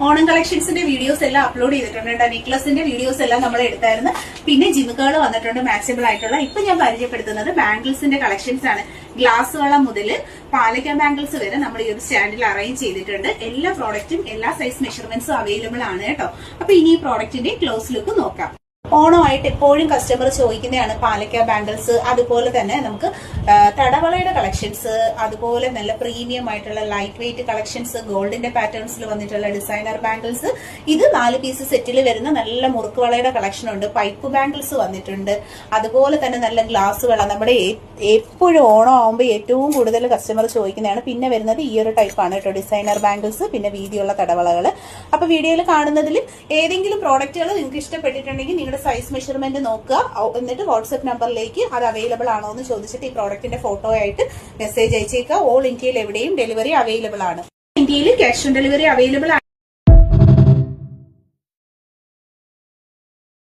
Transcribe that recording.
Onam കളക്ഷൻസിന്റെ videos എല്ലാം upload ചെയ്തിട്ടുണ്ട്. നെക്ലസിന്റെ videos എല്ലാം നമ്മൾ എടുത്തായിരുന്നു. പിന്നെ ജിമുകൾ വന്നിട്ടുണ്ട് മാക്സിബിൾ ആയിട്ടുള്ള. ഇപ്പൊ ഞാൻ പരിചയപ്പെടുത്തുന്നത് ബാംഗിൾസിന്റെ കളക്ഷൻസ് ആണ്. ഗ്ലാസ് വള മുതൽ പാലക്ക ബാംഗിൾസ് വരെ നമ്മൾ ഈ ഒരു സ്റ്റാൻഡിൽ അറേഞ്ച് ചെയ്തിട്ടുണ്ട്. എല്ലാ പ്രോഡക്റ്റും എല്ലാ സൈസ് മെഷർമെന്റ്സും അവൈലബിൾ ആണ് കേട്ടോ. അപ്പൊ ഇനി ഈ പ്രോഡക്റ്റിന്റെ ക്ലോസ് ലുക്ക് നോക്കാം. ഓണമായിട്ട് എപ്പോഴും കസ്റ്റമർ ചോദിക്കുന്നതാണ് പാലക്ക ബാംഗിൾസ്. അതുപോലെ തന്നെ നമുക്ക് തടവളയുടെ കളക്ഷൻസ്, അതുപോലെ നല്ല പ്രീമിയം ആയിട്ടുള്ള ലൈറ്റ് വെയിറ്റ് കളക്ഷൻസ്, ഗോൾഡിന്റെ പാറ്റേൺസിൽ വന്നിട്ടുള്ള ഡിസൈനർ ബാംഗിൾസ്. ഇത് 4 പീസ് സെറ്റിൽ വരുന്ന നല്ല മുറുക്ക് വളയുടെ കളക്ഷൻ ഉണ്ട്. പൈപ്പ് ബാംഗിൾസ് വന്നിട്ടുണ്ട്. അതുപോലെ തന്നെ നല്ല ഗ്ലാസ് വള, നമ്മുടെ എപ്പോഴും ഓണം ആവുമ്പോൾ ഏറ്റവും കൂടുതൽ കസ്റ്റമർ ചോദിക്കുന്നതാണ്. പിന്നെ വരുന്നത് ഈ ഒരു ടൈപ്പാണ് കേട്ടോ, ഡിസൈനർ ബാംഗിൾസ്, പിന്നെ വീതിയുള്ള തടവളകൾ. അപ്പൊ വീഡിയോയിൽ കാണുന്നതിൽ ഏതെങ്കിലും പ്രോഡക്റ്റുകൾ നിങ്ങൾക്ക് ഇഷ്ടപ്പെട്ടിട്ടുണ്ടെങ്കിൽ നിങ്ങളുടെ സൈസ് മെഷർമെന്റ് നോക്കുക. എന്നിട്ട് വാട്സ്ആപ്പ് നമ്പറിലേക്ക് അത് അവൈലബിൾ ആണോ എന്ന് ചോദിച്ചിട്ട് ഈ പ്രോഡക്റ്റിന്റെ ഫോട്ടോ ആയിട്ട് മെസ്സേജ് അയച്ചേക്കുക. ഓൾ ഇന്ത്യയിൽ എവിടെയും ഡെലിവറി അവൈലബിൾ ആണ്. ഇന്ത്യയിൽ ക്യാഷ് ഓൺ ഡെലിവറി അവൈലബിൾ